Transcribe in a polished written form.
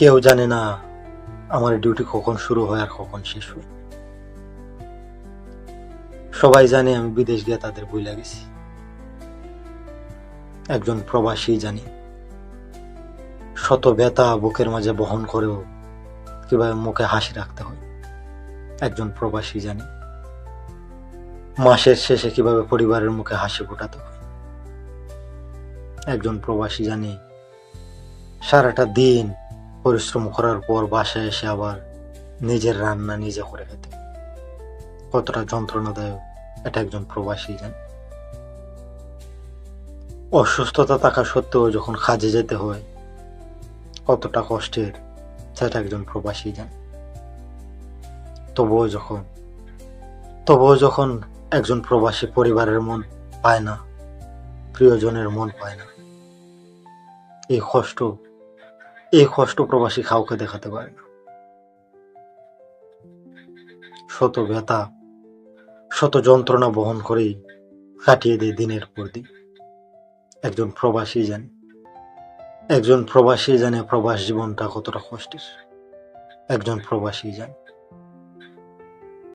কেউ জানে না আমার ডিউটি কখন শুরু হয় আর কখন শেষ হয়। সবাই জানে আমি বিদেশ গিয়ে তাদের ভুলে গেছি। একজন প্রবাসী জানি শত ব্যথা বুকের মাঝে বহন করেও কিভাবে মুখে হাসি রাখতে হয়। একজন প্রবাসী জানি মাসের শেষে কিভাবে পরিবারের মুখে হাসি ফোটাতে হয়। একজন প্রবাসী জানি সারাটা দিন পরিশ্রম করার পর বাসায় এসে আবার নিজের রান্না নিজে করে খেতে হয়। কতটা যন্ত্রণাদায়ক এটা একজন প্রবাসী জানে। অসুস্থতা থাকা সত্ত্বেও যখন কাজে যেতে হয় কতটা কষ্টের সেটা একজন প্রবাসী জানে। তবুও যখন একজন প্রবাসী পরিবারের মন পায় না, প্রিয়জনের মন পায় না, এই কষ্ট প্রবাসী কাউকে দেখাতে পারে না। শত ব্যথা শত যন্ত্রণা বহন করেই কাটিয়ে দেয় দিনের পর দিন। একজন প্রবাসী জানে প্রবাস জীবনটা কতটা কষ্টের। একজন প্রবাসী জানে